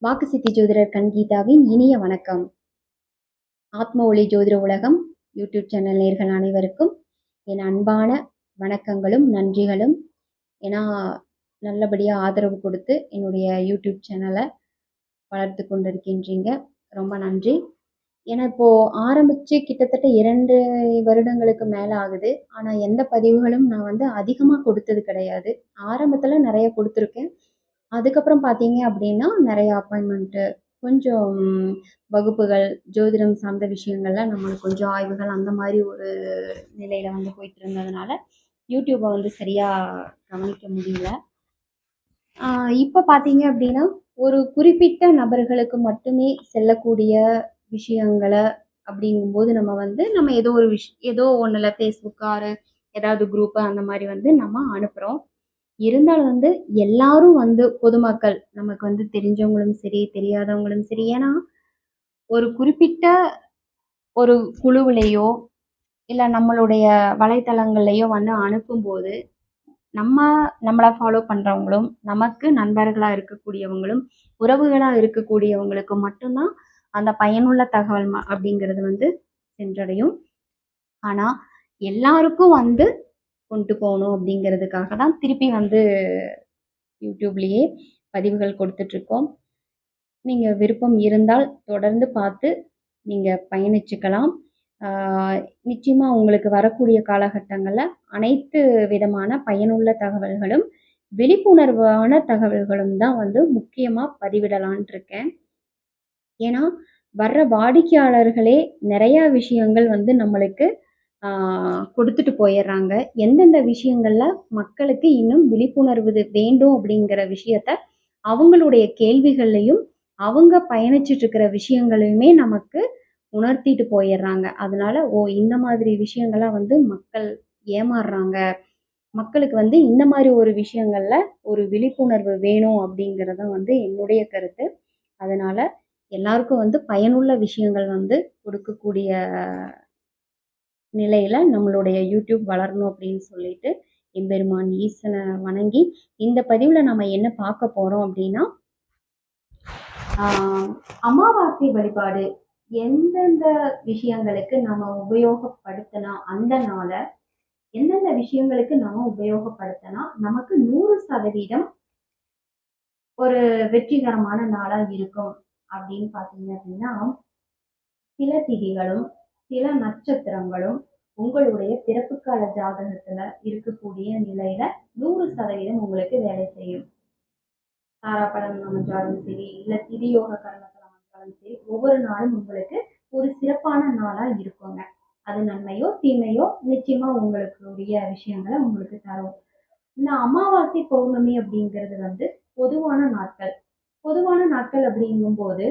வாக்கு சித்தி ஜோதிடர் கண்கீதாவின் இனிய வணக்கம். ஆத்ம ஒளி ஜோதிட உலகம் யூடியூப் சேனல் நேர்கள் அனைவருக்கும் என் அன்பான வணக்கங்களும் நன்றிகளும். ஏன்னா நல்லபடியாக ஆதரவு கொடுத்து என்னுடைய யூடியூப் சேனலை வளர்த்து கொண்டிருக்கின்றீங்க. ரொம்ப நன்றி. ஏன்னா இப்போது ஆரம்பித்து கிட்டத்தட்ட 2 வருடங்களுக்கு மேலே ஆகுது. ஆனால் எந்த பதிவுகளும் நான் அதிகமாக கொடுத்தது கிடையாது. ஆரம்பத்தில் நிறைய கொடுத்துருக்கேன். அதுக்கப்புறம் பார்த்தீங்க அப்படின்னா நிறைய அப்பாயின்மெண்ட்டு, கொஞ்சம் வகுப்புகள், ஜோதிடம் சார்ந்த விஷயங்கள்லாம் நம்மளுக்கு கொஞ்சம் ஆய்வுகள் அந்த மாதிரி ஒரு நிலையில் போயிட்டு இருந்ததுனால யூடியூப்பை சரியாக கவனிக்க முடியல. இப்போ பார்த்தீங்க அப்படின்னா ஒரு குறிப்பிட்ட நபர்களுக்கு மட்டுமே செல்லக்கூடிய விஷயங்களை அப்படிங்கும்போது நம்ம ஏதோ ஒன்றில் ஃபேஸ்புக்கு ஏதாவது குரூப்பு அந்த மாதிரி நம்ம அனுப்புகிறோம். இருந்தாலும் எல்லாரும் பொதுமக்கள் நமக்கு தெரிஞ்சவங்களும் சரி தெரியாதவங்களும் சரி, ஏன்னா ஒரு குறிப்பிட்ட ஒரு குழுவிலையோ இல்லை நம்மளுடைய வலைத்தளங்கள்லையோ அனுப்பும்போது நம்மளை ஃபாலோ பண்ணுறவங்களும் நமக்கு நண்பர்களாக இருக்கக்கூடியவங்களும் உறவுகளாக இருக்கக்கூடியவங்களுக்கு மட்டும்தான் அந்த பயனுள்ள தகவல் அப்படிங்கிறது சென்றடையும். ஆனால் எல்லாருக்கும் கொண்டு போகணும் அப்படிங்கிறதுக்காக தான் திருப்பி யூடியூப்லேயே பதிவுகள் கொடுத்துட்ருக்கோம். நீங்கள் விருப்பம் இருந்தால் தொடர்ந்து பார்த்து நீங்கள் பயணிச்சுக்கலாம். நிச்சயமாக உங்களுக்கு வரக்கூடிய காலகட்டங்களில் அனைத்து விதமான பயனுள்ள தகவல்களும் விழிப்புணர்வான தகவல்களும் தான் முக்கியமாக பதிவிடலான் இருக்கேன். ஏன்னா வர்ற வாடிக்கையாளர்களே நிறையா விஷயங்கள் நம்மளுக்கு கொடுத்துட்டு போயிடுறாங்க. எந்தெந்த விஷயங்களில் மக்களுக்கு இன்னும் விழிப்புணர்வு வேண்டும் அப்படிங்கிற விஷயத்த அவங்களுடைய கேள்விகள்லையும் அவங்க பயணிச்சுட்டு இருக்கிற விஷயங்களையுமே நமக்கு உணர்த்திட்டு போயிடுறாங்க. அதனால இந்த மாதிரி விஷயங்கள்லாம் மக்கள் ஏமாறுறாங்க, மக்களுக்கு இந்த மாதிரி ஒரு விஷயங்கள்ல ஒரு விழிப்புணர்வு வேணும் அப்படிங்கிறத என்னுடைய கருத்து. அதனால எல்லாருக்கும் பயனுள்ள விஷயங்கள் கொடுக்கக்கூடிய நிலையில நம்மளுடைய யூடியூப் வளரணும் அப்படின்னு சொல்லிட்டு எம்பெருமான் ஈசனை வணங்கி இந்த பதிவுல நம்ம என்ன பார்க்க போறோம் அப்படின்னா, அமாவாசை வழிபாடு எந்தெந்த விஷயங்களுக்கு நம்ம உபயோகப்படுத்தினா அந்த நாளை எந்தெந்த விஷயங்களுக்கு நம்ம உபயோகப்படுத்தினா நமக்கு 100% ஒரு வெற்றிகரமான நாளா இருக்கும் அப்படின்னு பார்த்தீங்க அப்படின்னா, சில திதிகளும் சில நட்சத்திரங்களும் உங்களுடைய பிறப்பு கால ஜாதகத்துல இருக்கக்கூடிய நிலையில 100% உங்களுக்கு வேலை செய்யும். தாராபலம் அமைஞ்சாலும் சரி, இல்ல திதியோக கரணத்தில் அமைஞ்சாலும் சரி, ஒவ்வொரு நாளும் உங்களுக்கு ஒரு சிறப்பான நாளா இருக்குங்க. அது நன்மையோ தீமையோ நிச்சயமா உங்களுக்கு உரிய விஷயங்களை உங்களுக்கு தரும். இந்த அமாவாசை பௌர்ணமி அப்படிங்கிறது பொதுவான நாட்கள். பொதுவான நாட்கள் அப்படிங்கும் போது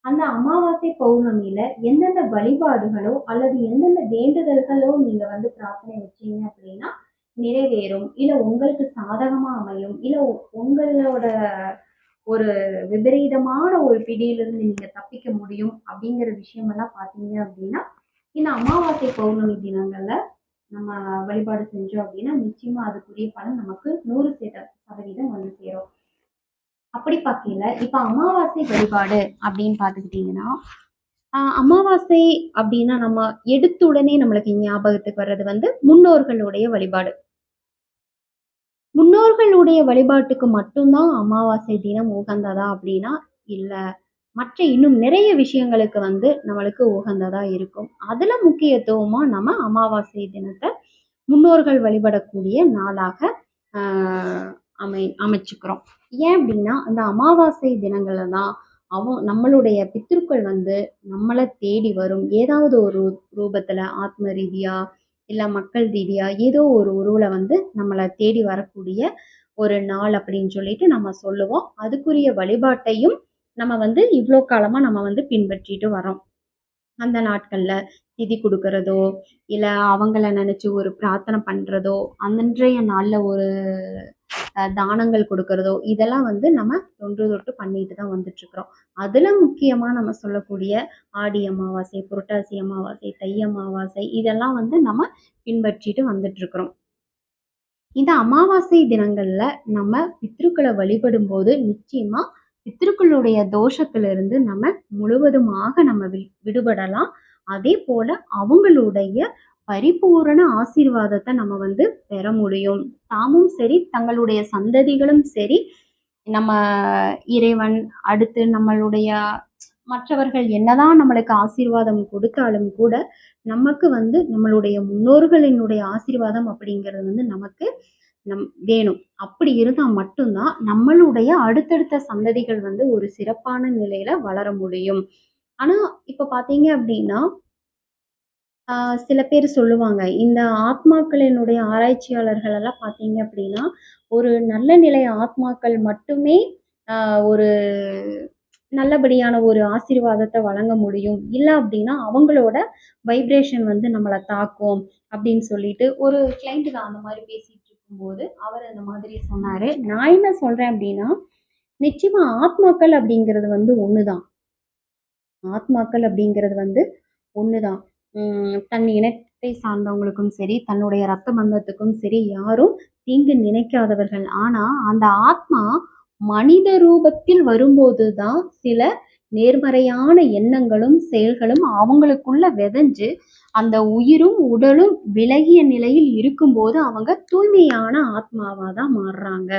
அந்த அமாவாசை பௌர்ணமியில எந்தெந்த வழிபாடுகளோ அல்லது எந்தெந்த வேண்டுதல்களோ நீங்க பிரார்த்தனை வச்சீங்க அப்படின்னா நிறைவேறும், இல்ல உங்களுக்கு சாதகமா அமையும், இல்ல உங்களோட ஒரு விபரீதமான ஒரு பிடியிலிருந்து நீங்க தப்பிக்க முடியும் அப்படிங்கிற விஷயமெல்லாம் பார்த்தீங்க அப்படின்னா இந்த அமாவாசை பௌர்ணமி தினங்கள்ல நம்ம வழிபாடு செஞ்சோம் அப்படின்னா நிச்சயமா அதுக்குரிய பலன் நமக்கு 100% சேரும். அப்படி பார்க்கல இப்ப அமாவாசை வழிபாடு அப்படின்னு பார்த்துக்கிட்டீங்கன்னா, அமாவாசை அப்படின்னா நம்ம எடுத்த உடனே நம்மளுக்கு ஞாபகத்துக்கு வர்றது முன்னோர்களுடைய வழிபாடு. முன்னோர்களுடைய வழிபாட்டுக்கு மட்டும்தான் அமாவாசை தினம் உகந்ததா அப்படின்னா இல்ல, மற்ற இன்னும் நிறைய விஷயங்களுக்கு நம்மளுக்கு உகந்ததா இருக்கும். அதுல முக்கியத்துவமா நம்ம அமாவாசை தினத்தை முன்னோர்கள் வழிபடக்கூடிய நாளாக அமைச்சுக்கிறோம். ஏன் அப்படின்னா அந்த அமாவாசை தினங்கள்ல தான் நம்மளுடைய பித்ருக்கள் நம்மளை தேடி வரும். ஏதாவது ஒரு ரூபத்துல ஆத்ம ரீதியா இல்ல மக்கள் ரீதியா ஏதோ ஒரு உருவுல நம்மளை தேடி வரக்கூடிய ஒரு நாள் அப்படின்னு சொல்லிட்டு நம்ம சொல்லுவோம். அதுக்குரிய வழிபாட்டையும் நம்ம இவ்வளோ காலமா நம்ம பின்பற்றிட்டு வரோம். அந்த நாட்கள்ல திதி கொடுக்கறதோ இல்ல அவங்கள நினைச்சு ஒரு பிரார்த்தனை பண்றதோ அன்றைய நாள்ல ஒரு தானங்கள் கொடுக்கறதோ இதெல்லாம் நம்ம தொன்று தொட்டு பண்ணிட்டு தான் வந்துட்டு இருக்கிறோம். அதுல முக்கியமா நம்ம சொல்லக்கூடிய ஆடி அமாவாசை, புரட்டாசி அமாவாசை, தை அமாவாசை இதெல்லாம் நம்ம பின்பற்றிட்டு வந்துட்டு இருக்கிறோம். இந்த அமாவாசை தினங்கள்ல நம்ம பித்ருக்களை வழிபடும் போது நிச்சயமா பித்ருக்களுடைய தோஷத்திலிருந்து நம்ம முழுவதுமாக நம்ம விடுபடலாம். அதே போல அவங்களுடைய பரிபூரண ஆசீர்வாதத்தை நம்ம வந்து பெற முடியும். தாமும் சரி, தங்களுடைய சந்ததிகளும் சரி, நம்ம இறைவன், அடுத்து நம்மளுடைய மற்றவர்கள் என்னதான் நம்மளுக்கு ஆசீர்வாதம் கொடுத்தாலும் கூட, நமக்கு வந்து நம்மளுடைய முன்னோர்களினுடைய ஆசீர்வாதம் அப்படிங்கிறது வந்து நமக்கு வேணும். அப்படி இருந்தா மட்டும் தான் நம்மளுடைய அடுத்தடுத்த சந்ததிகள் வந்து ஒரு சிறப்பான நிலையில வளர முடியும். ஆனா, இப்ப பார்த்தீங்க அப்படின்னா, சில பேர் சொல்லுவாங்க, இந்த ஆத்மாக்களினுடைய ஆராய்ச்சியாளர்கள் எல்லாம் பார்த்தீங்க அப்படின்னா, ஒரு நல்ல நிலை ஆத்மாக்கள் மட்டுமே ஒரு நல்லபடியான ஒரு ஆசீர்வாதத்த வழங்க முடியும். இல்ல அப்படின்னா, அவங்களோட வைப்ரேஷன் வந்து நம்மள தாக்கும் அப்படின்னு சொல்லிட்டு, ஒரு கிளையண்ட் தான் அந்த மாரி பேசிட்டு இருக்கும்போது, அவர் அந்த மாதிரி சொன்னாரு. நான் என்ன சொல்றேன் அப்படின்னா, நிச்சயமா ஆத்மாக்கள் அப்படிங்கிறது வந்து ஒண்ணுதான். ஆத்மாக்கள் அப்படிங்கிறது வந்து ஒண்ணுதான். தன் இனத்தை சார்ந்தவங்களுக்கும் சரி, தன்னுடைய ரத்த பந்தத்துக்கும் சரி, யாரும் தீங்கு நினைக்காதவர்கள். ஆனா, அந்த ஆத்மா மனித ரூபத்தில் வரும்போது தான் சில நேர்மறையான எண்ணங்களும், செயல்களும் அவங்களுக்குள்ள விதைஞ்சு, அந்த உயிரும், உடலும் விலகிய நிலையில் இருக்கும்போது, அவங்க தூய்மையான ஆத்மாவா தான் மாறுறாங்க.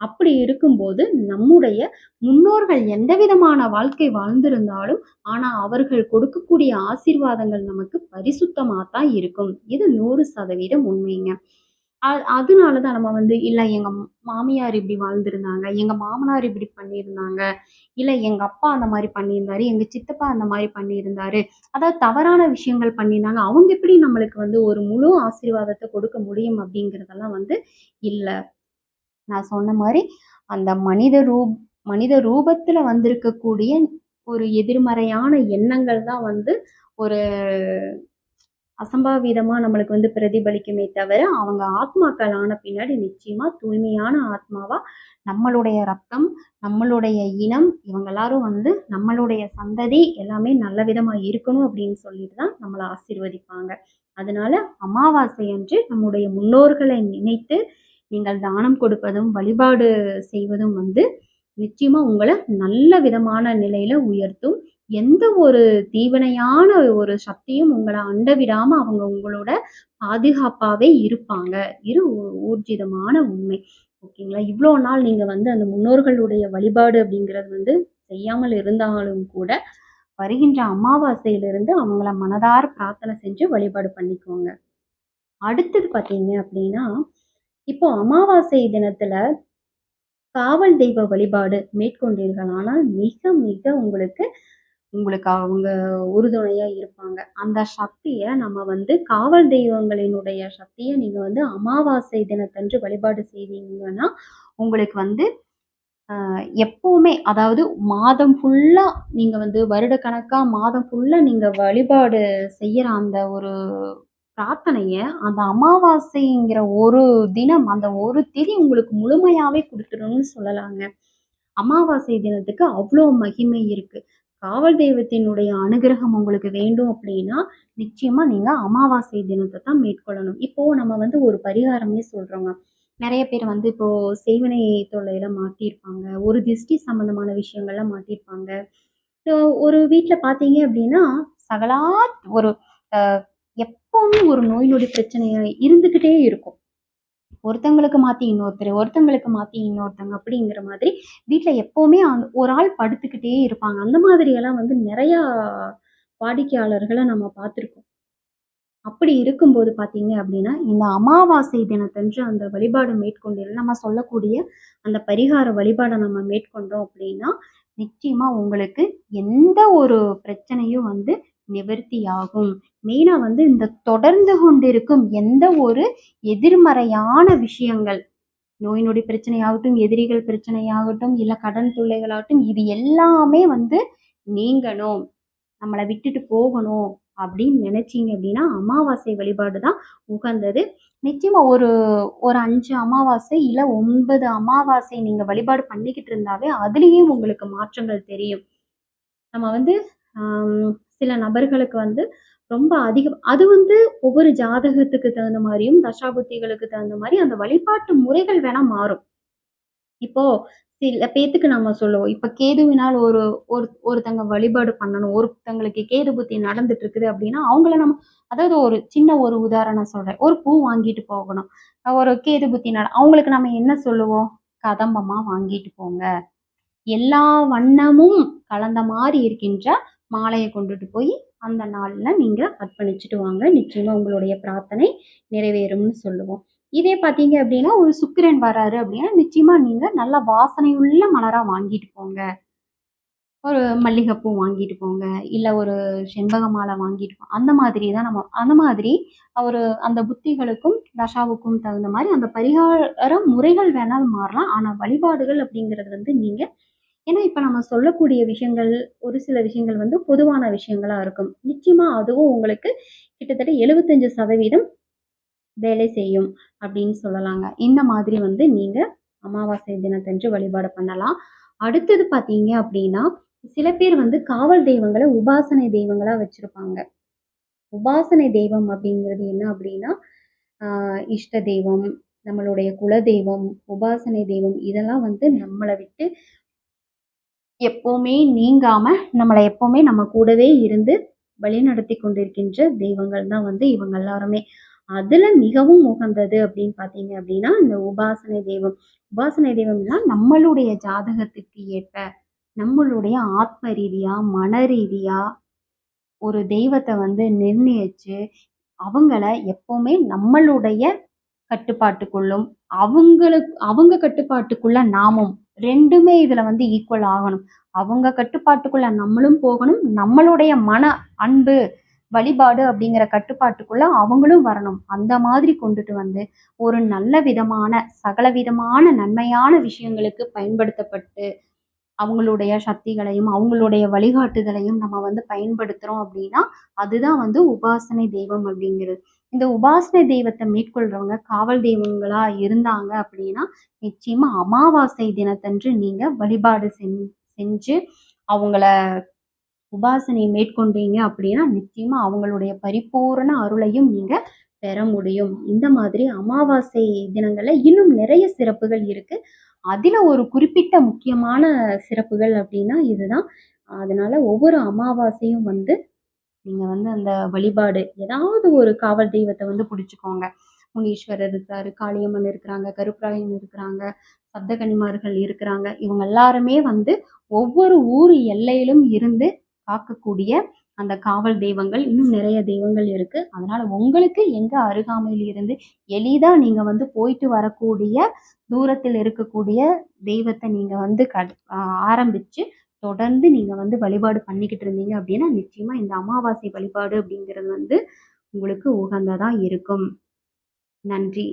அப்படி இருக்கும்போது, நம்முடைய முன்னோர்கள் எந்த விதமான வாழ்க்கை வாழ்ந்திருந்தாலும், ஆனா அவர்கள் கொடுக்கக்கூடிய ஆசீர்வாதங்கள் நமக்கு பரிசுத்தமா தான் இருக்கும். இது 100% உண்மைங்க. அதனால தான் நம்ம வந்து, இல்ல எங்க மாமியார் இப்படி வாழ்ந்திருந்தாங்க, எங்க மாமனார் இப்படி பண்ணியிருந்தாங்க, இல்ல எங்க அப்பா அந்த மாரி பண்ணியிருந்தாரு, எங்க சித்தப்பா அந்த மாரி பண்ணியிருந்தாரு. அதாவது தவறான விஷயங்கள் பண்ணியிருந்தாங்க. அவங்க எப்படி நம்மளுக்கு வந்து ஒரு முழு ஆசீர்வாதத்த கொடுக்க முடியும் அப்படிங்கிறதெல்லாம் வந்து இல்ல. நான் சொன்ன மாரி, அந்த மனித ரூபத்துல வந்திருக்கக்கூடிய ஒரு எதிர்மறையான எண்ணங்கள் தான் வந்து ஒரு அசம்பாவிதமா நம்மளுக்கு வந்து பிரதிபலிக்குமே தவிர, அவங்க ஆத்மாக்கள் ஆன பின்னாடி நிச்சயமா தூய்மையான ஆத்மாவா நம்மளுடைய ரத்தம், நம்மளுடைய இனம், இவங்க எல்லாரும் வந்து நம்மளுடைய சந்ததி எல்லாமே நல்ல விதமா இருக்கணும் அப்படின்னு சொல்லிட்டு தான் நம்மள ஆசீர்வதிப்பாங்க. அதனால அமாவாசை அன்று நம்முடைய முன்னோர்களை நினைத்து நீங்கள் தானம் கொடுப்பதும், வழிபாடு செய்வதும் வந்து நிச்சயமா உங்கள நல்ல விதமான நிலையில உயர்த்தும். எந்த ஒரு தீவினையான ஒரு சக்தியும் உங்கள அண்ட விடாம அவங்க உங்களோட பாதுகாப்பாவே இருப்பாங்க. இது ஊர்ஜிதமான உண்மை. ஓகேங்களா? இவ்ளோ நாள் நீங்க வந்து அந்த முன்னோர்களுடைய வழிபாடு அப்படிங்கிறது வந்து செய்யாமல் இருந்தாலும் கூட, வருகின்ற அமாவாசையிலிருந்து அவங்கள மனதார பிரார்த்தனை செஞ்சு வழிபாடு பண்ணிக்கோங்க. அடுத்தது பார்த்தீங்க அப்படின்னா, இப்போ அமாவாசை தினத்துல காவல் தெய்வ வழிபாடு மேற்கொண்டீர்களானால் மிக மிக உங்களுக்கு உங்களுக்கு அவங்க உறுதுணையா இருப்பாங்க. அந்த சக்திய நம்ம வந்து காவல் தெய்வங்களினுடைய சக்திய நீங்க வந்து அமாவாசை தினத்தன்று வழிபாடு செய்வீங்கன்னா, உங்களுக்கு வந்து எப்பவுமே அதாவது மாதம் ஃபுல்லா நீங்க வந்து வருடக்கணக்கா மாதம் ஃபுல்லா நீங்க வழிபாடு செய்யற அந்த ஒரு பிரார்த்தனைய, அந்த அமாவாசைங்கிற ஒரு தினம், அந்த ஒரு திதி உங்களுக்கு முழுமையாவே குடுத்துரும்னு சொல்லலாங்க. அமாவாசை தினத்துக்கு அவ்ளோ மகிமை இருக்கு. காவல் தெய்வத்தினுடைய அனுகிரகம் உங்களுக்கு வேண்டும் அப்படின்னா, நிச்சயமா நீங்க அமாவாசை தினத்த தான் மேற்கொள்ளணும். இப்போ நம்ம வந்து ஒரு பரிகாரமே சொல்றோங்க. நெறைய பேர் வந்து இப்போ செய்வினை தொல்லையில மாட்டியிருப்பாங்க. ஒரு திஷ்டி சம்மந்தமான விஷயங்கள்ல மாட்டியிருப்பாங்க. இப்போ ஒரு வீட்ல பார்த்தீங்க அப்படின்னா, சகலா ஒரு அ எப்பவுமே ஒரு நோய் நொடி பிரச்சனை இருந்துகிட்டே இருக்கும். ஒருத்தங்களுக்கு மாத்தி இன்னொருத்தர், ஒருத்தங்களுக்கு மாத்தி இன்னொருத்தங்க அப்படிங்கிற மாதிரி வீட்ல எப்பவுமே ஒரு ஆள் படுத்துக்கிட்டே இருப்பாங்க. அந்த மாதிரியெல்லாம் வந்து நெறையா வாடிக்கையாளர்கள நம்ம பார்த்துருக்கோம். அப்படி இருக்கும்போது பார்த்தீங்க அப்படின்னா, இந்த அமாவாசை தினத்தன்று அந்த வழிபாடு நம்ம சொல்லக்கூடிய அந்த பரிகார வழிபாட நம்ம மேற்கொண்டோம் அப்படின்னா, நிச்சயமா உங்களுக்கு எந்த ஒரு பிரச்சனையும் வந்து நிவர்த்தியாகும். மெயினா வந்து இந்த தொடர்ந்து கொண்டிருக்கும் எந்த ஒரு எதிர்மறையான விஷயங்கள், நோய் நொடி பிரச்சனையாகட்டும், எதிரிகள் பிரச்சனையாகட்டும், இல்ல கடன் தொல்லைகளாகட்டும், இது எல்லாமே வந்து நீங்கணும். நம்மள விட்டுட்டு போகணும் அப்படின்னு நினைச்சீங்க அப்படின்னா, அமாவாசை வழிபாடு தான் உகந்தது. நிச்சயமா ஒரு ஒரு 5 அமாவாசை, இல்ல 9 அமாவாசை நீங்க வழிபாடு பண்ணிக்கிட்டு இருந்தாவே, அதிலேயும் உங்களுக்கு மாற்றங்கள் தெரியும். நம்ம வந்து சில நபர்களுக்கு வந்து ரொம்ப அதிகம் அது வந்து ஒவ்வொரு ஜாதகத்துக்கு தகுந்த மாரியும், தசாபுத்திகளுக்கு தகுந்த மாரி அந்த வழிபாட்டு முறைகள் வேணா மாறும். இப்போ சில பேத்துக்கு நம்ம சொல்லுவோம். இப்ப கேதுவினால் ஒருத்தங்க வழிபாடு பண்ணணும். ஒருத்தங்களுக்கு கேது புத்தி நடந்துட்டு இருக்குது அப்டின்னா, அவங்கள நம்ம அதாவது ஒரு சின்ன ஒரு உதாரணம் சொல்றேன். ஒரு பூ வாங்கிட்டு போகணும். ஒரு கேது புத்தி அவங்களுக்கு நம்ம என்ன சொல்லுவோம்? கதம்பமா வாங்கிட்டு போங்க. எல்லா வண்ணமும் கலந்த மாரி இருக்கின்ற மாலைய கொண்டுட்டு போய் அந்த நாள்ல நீங்க அர்ப்பணிச்சுட்டு வாங்க. நிச்சயமா உங்களுடைய பிரார்த்தனை நிறைவேறும்னு சொல்லுவோம். இதே பார்த்தீங்க அப்டின்னா, ஒரு சுக்கிரன் வராரு அப்டின்னா, நிச்சயமா நீங்க நல்ல வாசனையுள்ள மலரா வாங்கிட்டு போங்க. ஒரு மல்லிகைப்பூ வாங்கிட்டு போங்க. இல்ல ஒரு செண்பக மாலை வாங்கிட்டு அந்த மாதிரி தான் நம்ம அந்த மாதிரி ஒரு அந்த புத்திகளுக்கும், தசாவுக்கும் தகுந்த மாரி அந்த பரிகார முறைகள் வேணாலும் மாறலாம். ஆனா வழிபாடுகள் அப்டிங்கிறது வந்து நீங்க ஏன்னா, இப்ப நம்ம சொல்லக்கூடிய விஷயங்கள், ஒரு சில விஷயங்கள் வந்து பொதுவான விஷயங்களா இருக்கும். நிச்சயமா அதுவும் உங்களுக்கு கிட்டத்தட்ட 75% வேலை செய்யும் அப்படின்னு சொல்லலாங்க. இந்த மாதிரி வந்து நீங்க அமாவாசை தினத்தன்று வழிபாடு பண்ணலாம். அடுத்தது பார்த்தீங்க அப்படின்னா, சில பேர் வந்து காவல் தெய்வங்கள உபாசனை தெய்வங்களா வச்சிருப்பாங்க. உபாசனை தெய்வம் அப்படிங்கிறது என்ன அப்படின்னா, ஆ இஷ்ட தெய்வம், நம்மளுடைய குலதெய்வம், உபாசனை தெய்வம் இதெல்லாம் வந்து நம்மள விட்டு எப்பவுமே நீங்காம, நம்மள எப்பவுமே நம்ம கூடவே இருந்து வழிநடத்தி கொண்டிருக்கின்ற தெய்வங்கள் தான் வந்து இவங்க எல்லாருமே. அதுல மிகவும் உகந்தது அப்படின்னு பார்த்தீங்க அப்படின்னா, இந்த உபாசனை தெய்வம். உபாசனை தெய்வம்னா நம்மளுடைய ஜாதகத்துக்கு ஏற்ப, நம்மளுடைய ஆத்ம ரீதியா, மன ரீதியா ஒரு தெய்வத்த வந்து நிர்ணயிச்சு, அவங்கள எப்பவுமே நம்மளுடைய கட்டுப்பாட்டுக்குள்ளும், அவங்க கட்டுப்பாட்டுக்குள்ள நாமும் 2மே இதுல வந்து ஈக்குவல் ஆகணும். அவங்க கட்டுப்பாட்டுக்குள்ள நம்மளும் போகணும். நம்மளுடைய மன அன்பு, வழிபாடு அப்படிங்கிற கட்டுப்பாட்டுக்குள்ள அவங்களும் வரணும். அந்த மாதிரி கொண்டுட்டு வந்து, ஒரு நல்ல விதமான, சகல விதமான நன்மையான விஷயங்களுக்கு பயன்படுத்தப்பட்டு, அவங்களுடைய சக்திகளையும், அவங்களுடைய வழிகாட்டுதலையும் நம்ம வந்து பயன்படுத்துறோம் அப்படின்னா, அதுதான் வந்து உபாசனை தெய்வம் அப்படிங்கிறது. இந்த உபாசனை தெய்வத்த மேற்கொள்றவங்க காவல் தெய்வங்களா இருந்தாங்க அப்படின்னா, நிச்சயமா அமாவாசை தினத்தன்று நீங்க வழிபாடு செஞ்சு அவங்கள உபாசனை மேற்கொண்டீங்க அப்படின்னா, நிச்சயமா அவங்களுடைய பரிபூரண அருளையும் நீங்க பெற முடியும். இந்த மாதிரி அமாவாசை தினங்கள்ல இன்னும் நிறைய சிறப்புகள் இருக்கு. அதில ஒரு குறிப்பிட்ட முக்கியமான சிறப்புகள் அப்படின்னா இதுதான். அதனால ஒவ்வொரு அமாவாசையும் வந்து நீங்க வந்து அந்த வழிபாடு ஏதாவது ஒரு காவல் தெய்வத்த வந்து புடிச்சுக்கோங்க. முனீஸ்வரர் இருக்காரு, காளியம்மன் இருக்கிறாங்க, கருப்பராயன் இருக்கிறாங்க, சப்தகன்னிமார்கள் இருக்கிறாங்க. இவங்க எல்லாருமே வந்து ஒவ்வொரு ஊர் எல்லையிலும் இருந்து காக்கக்கூடிய அந்த காவல் தெய்வங்கள். இன்னும் நிறைய தெய்வங்கள் இருக்கு. அதனால உங்களுக்கு எங்க அருகாமையில் இருந்து எளிதா நீங்க வந்து போயிட்டு வரக்கூடிய தூரத்தில் இருக்கக்கூடிய தெய்வத்த நீங்க வந்து ஆரம்பிச்சு தொடர்ந்து நீங்க வந்து வழிபாடு பண்ணிக்கிட்டு இருந்தீங்க அப்படின்னா, நிச்சயமா இந்த அமாவாசை வழிபாடு அப்படிங்கிறது வந்து உங்களுக்கு உகந்ததா இருக்கும். நன்றி.